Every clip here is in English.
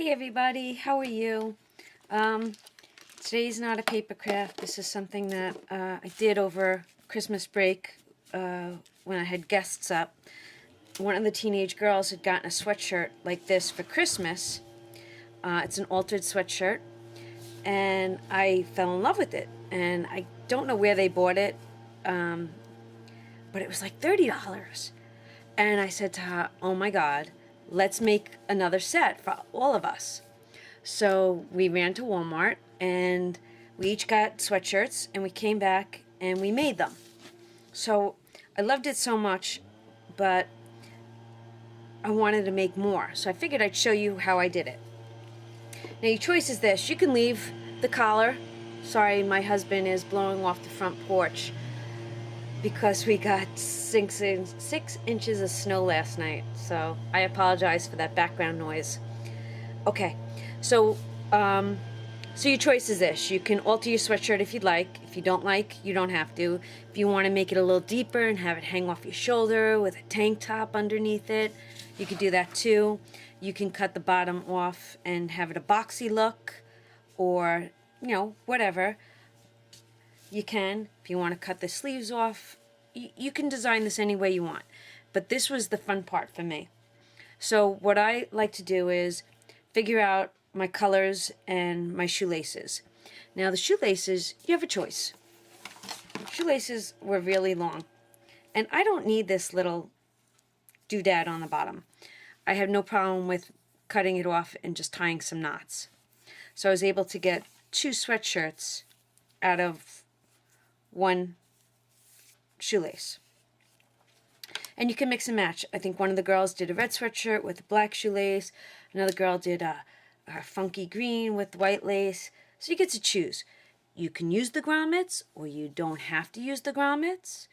Hey everybody, how are you? Today's not a paper craft. This is something that I did over Christmas break when I had guests up. One of the teenage girls had gotten a sweatshirt like this for Christmas. It's an altered sweatshirt, and I fell in love with it. And I don't know where they bought it, but it was like $30. And I said to her, oh my God, let's make another set for all of us. So we ran to Walmart and we each got sweatshirts and we came back and we made them. So I loved it so much, but I wanted to make more. So I figured I'd show you how I did it. Now your choice is this. You can leave the collar. Sorry, my husband is blowing off the front porch because we got 6 inches of snow last night. So I apologize for that background noise. Okay, so your choice is this. You can alter your sweatshirt if you'd like. If you don't like, you don't have to. If you want to make it a little deeper and have it hang off your shoulder with a tank top underneath it, you could do that too. You can cut the bottom off and have it a boxy look, or, you know, whatever. You can. If you want to cut the sleeves off, you can design this any way you want. But this was the fun part for me. So what I like to do is figure out my colors and my shoelaces. Now the shoelaces, you have a choice. Shoelaces were really long. And I don't need this little doodad on the bottom. I have no problem with cutting it off and just tying some knots. So I was able to get 2 sweatshirts out of 1 shoelace. And you can mix and match. I think one of the girls did a red sweatshirt with a black shoelace. Another girl did a funky green with white lace. So you get to choose. You can use the grommets, or you don't have to use the grommets.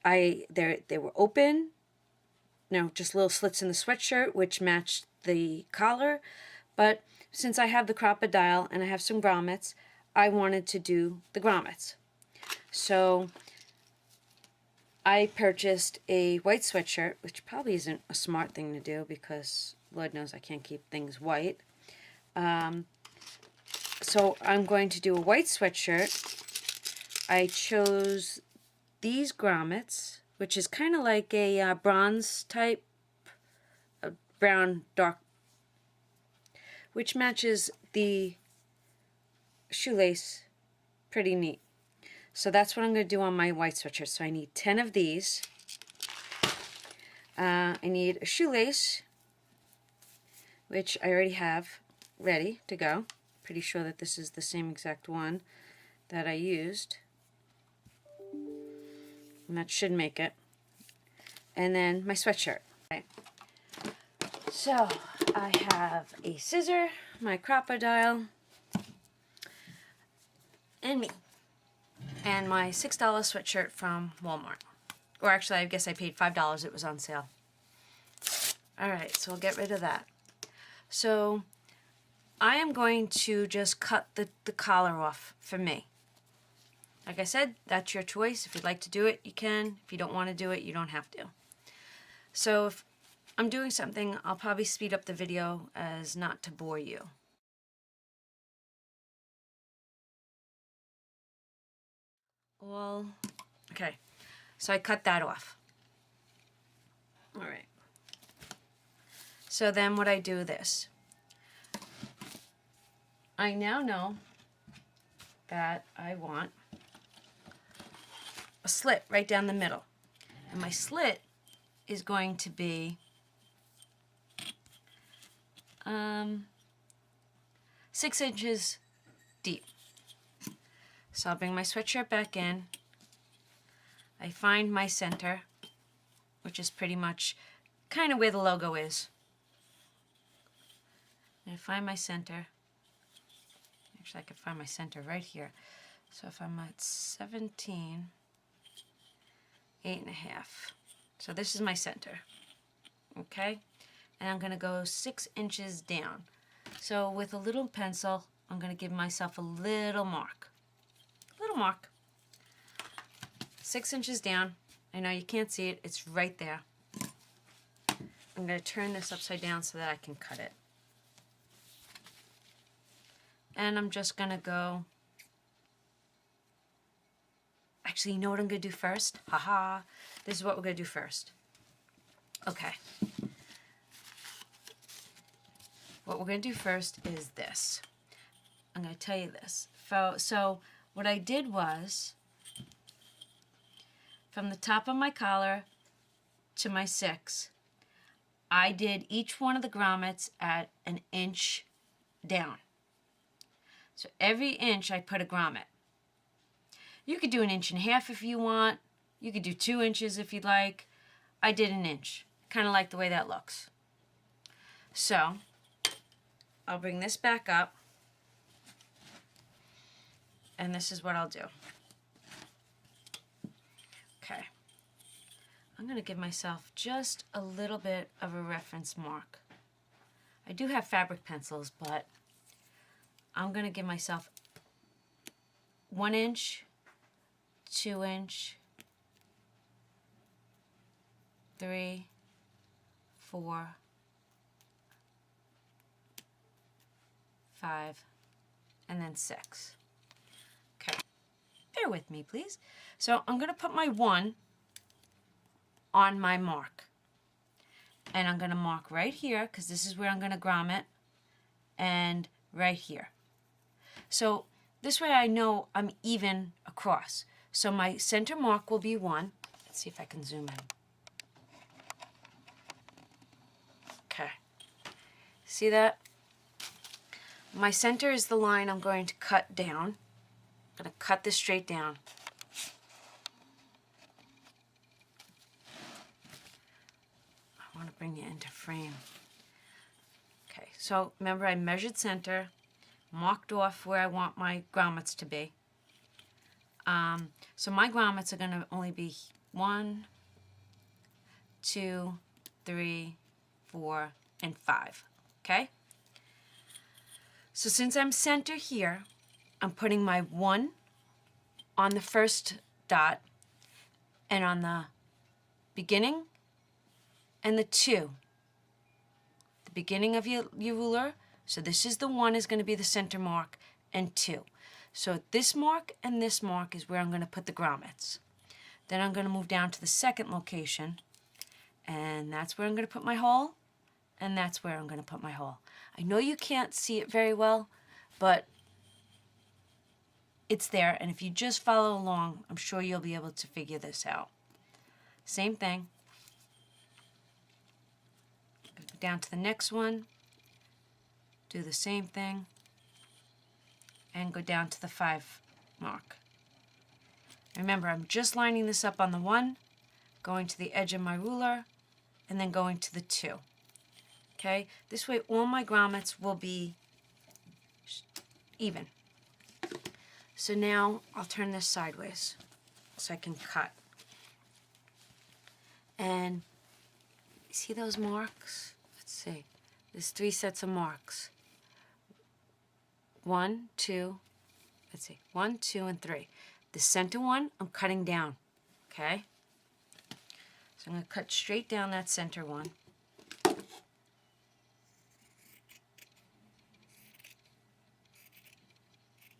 They were open. Just little slits in the sweatshirt, which matched the collar. But since I have the crocodile and I have some grommets, I wanted to do the grommets. So I purchased a white sweatshirt, which probably isn't a smart thing to do because Lord knows I can't keep things white. So I'm going to do a white sweatshirt. I chose these grommets, which is kind of like a bronze type, a brown dark, which matches the shoelace pretty neat. So that's what I'm going to do on my white sweatshirt. So I need 10 of these. I need a shoelace, which I already have ready to go. Pretty sure that this is the same exact one that I used. And that should make it. And then my sweatshirt. Okay. So I have a scissor, my crocodile, and me. And my $6 sweatshirt from Walmart. Or actually, I guess I paid $5. It was on sale. Alright, so we'll get rid of that. So I am going to just cut the collar off for me. Like I said, that's your choice. If you'd like to do it, you can. If you don't want to do it, you don't have to. So if I'm doing something, I'll probably speed up the video as not to bore you. Well, okay, so I cut that off. Alright. So then what I do this. I now know that I want a slit right down the middle. And my slit is going to be 6 inches deep. So I'll bring my sweatshirt back in. I find my center, which is pretty much kind of where the logo is. And I find my center. Actually, I could find my center right here. So if I'm at 17, 8.5. So this is my center. Okay? And I'm going to go 6 inches down. So with a little pencil, I'm going to give myself a little mark. Little mark. 6 inches down. I know you can't see it. It's right there. I'm going to turn this upside down so that I can cut it. And I'm just gonna go, actually, you know what I'm gonna do first? Haha, this is what we're gonna do first. Okay. What we're gonna do first is this. I'm gonna tell you this. So what I did was, from the top of my collar to my 6, I did each one of the grommets at an inch down. So every inch I put a grommet. You could do 1.5 inches if you want. You could do 2 inches if you'd like. I did 1 inch. Kind of like the way that looks. So I'll bring this back up. And this is what I'll do. Okay. I'm going to give myself just a little bit of a reference mark. I do have fabric pencils, but I'm going to give myself 1 inch, 2 inch, 3, 4, 5, and then 6. Okay, bear with me, please. So I'm going to put my 1 on my mark. And I'm going to mark right here, because this is where I'm going to grommet, and right here. So this way I know I'm even across. So my center mark will be 1. Let's see if I can zoom in. Okay. See that? My center is the line I'm going to cut down. I'm going to cut this straight down. I want to bring you into frame. Okay, so remember I measured center, marked off where I want my grommets to be. So my grommets are going to only be 1, 2, 3, 4, and 5. Okay? So since I'm center here, I'm putting my 1 on the first dot and on the beginning and the 2. The beginning of your ruler, so this is the 1 is going to be the center mark, and 2. So this mark and this mark is where I'm going to put the grommets. Then I'm going to move down to the second location, and that's where I'm going to put my hole, and that's where I'm going to put my hole. I know you can't see it very well, but it's there, and if you just follow along, I'm sure you'll be able to figure this out. Same thing. Go down to the next one, do the same thing, and go down to the 5 mark. Remember, I'm just lining this up on the 1, going to the edge of my ruler, and then going to the 2. Okay? This way all my grommets will be even. So now I'll turn this sideways so I can cut. And see those marks? Let's see. There's 3 sets of marks. 1, 2, let's see, 1, 2, and 3. The center one, I'm cutting down, okay? So I'm going to cut straight down that center one.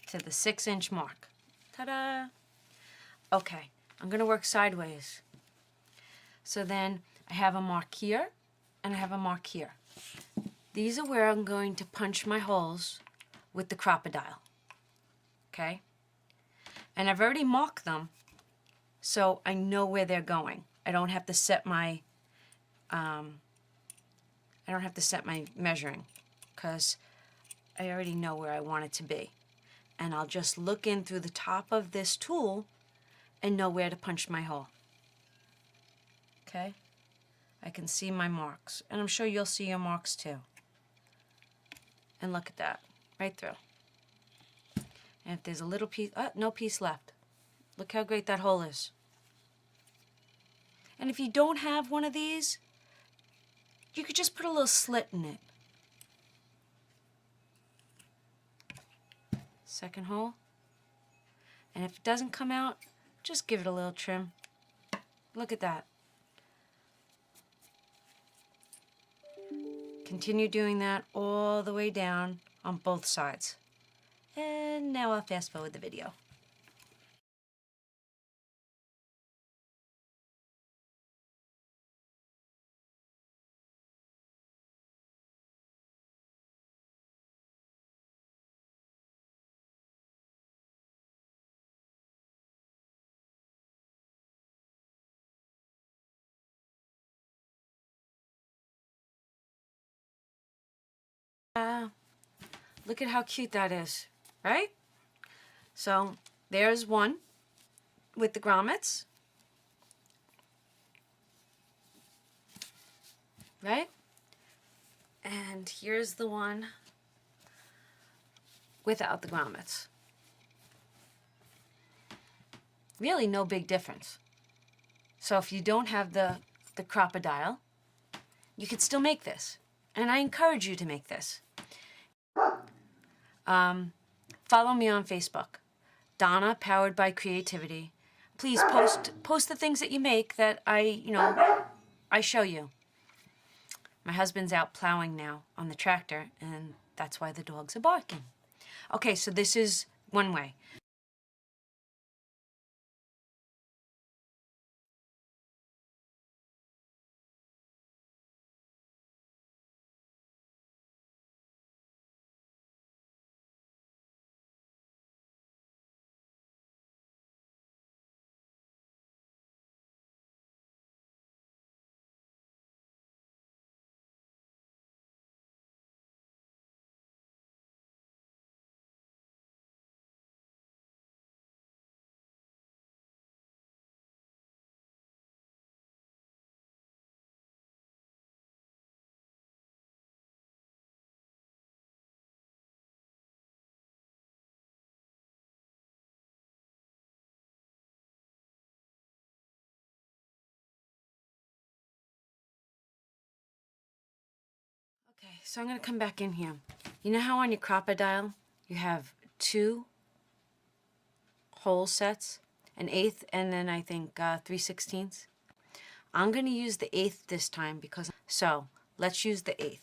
To the 6-inch mark. Ta-da! Okay, I'm going to work sideways. So then I have a mark here, and I have a mark here. These are where I'm going to punch my holes with the crocodile. Okay? And I've already marked them, so I know where they're going. I don't have to set my measuring, because I already know where I want it to be. And I'll just look in through the top of this tool and know where to punch my hole. Okay? I can see my marks, and I'm sure you'll see your marks too. And look at that, right through. And if there's a little piece, no piece left. Look how great that hole is. And if you don't have one of these, you could just put a little slit in it. Second hole. And if it doesn't come out, just give it a little trim. Look at that. Continue doing that all the way down on both sides. And now I'll fast forward the video. Look at how cute that is, right? So there's one with the grommets, right? And here's the one without the grommets. Really no big difference. So if you don't have the crocodile, you could still make this. And I encourage you to make this. Follow me on Facebook, Donna, Powered by Creativity. Please post the things that you make that I show you. My husband's out plowing now on the tractor, and that's why the dogs are barking. Okay, so this is one way. Okay, so I'm going to come back in here. You know how on your crocodile you have 2 hole sets, an 1/8 and then I think 3/16? I'm going to use the 1/8 this time because, so let's use the 1/8.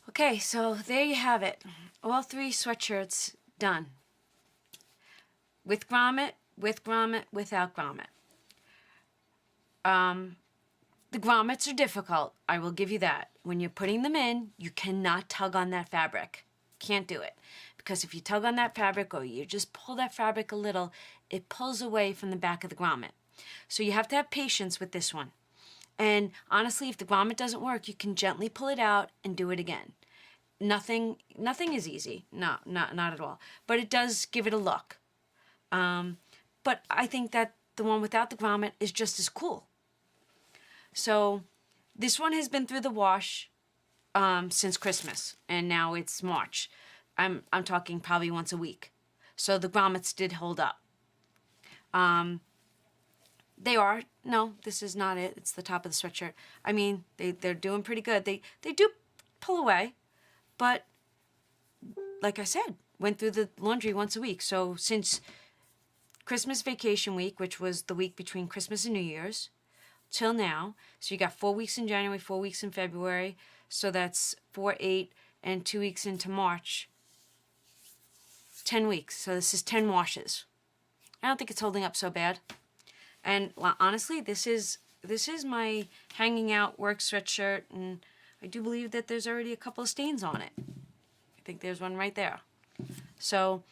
Okay, so there you have it. All 3 sweatshirts done. With grommet, without grommet. The grommets are difficult, I will give you that. When you're putting them in, you cannot tug on that fabric. Can't do it. Because if you tug on that fabric or you just pull that fabric a little, it pulls away from the back of the grommet. So you have to have patience with this one. And honestly, if the grommet doesn't work, you can gently pull it out and do it again. nothing is easy. No, not at all. But it does give it a look. But I think that the one without the grommet is just as cool. So this one has been through the wash since Christmas, and now it's March. I'm talking probably once a week. So the grommets did hold up. No, this is not it. It's the top of the sweatshirt. I mean, they're doing pretty good. They do pull away, but like I said, went through the laundry once a week. So since Christmas vacation week, which was the week between Christmas and New Year's, till now, so you got 4 weeks in January, 4 weeks in February, so that's 4, 8, and 2 weeks into March. 10 weeks. So this is 10 washes. I don't think it's holding up so bad. And honestly, this is my hanging out work sweatshirt, and I do believe that there's already a couple of stains on it. I think there's one right there. So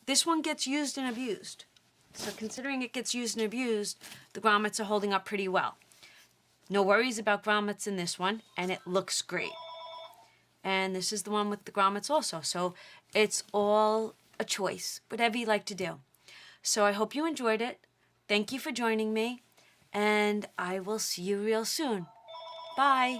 this one gets used and abused. So considering it gets used and abused, the grommets are holding up pretty well. No worries about grommets in this one, and it looks great. And this is the one with the grommets also. So it's all a choice, whatever you like to do. So I hope you enjoyed it. Thank you for joining me, and I will see you real soon. Bye.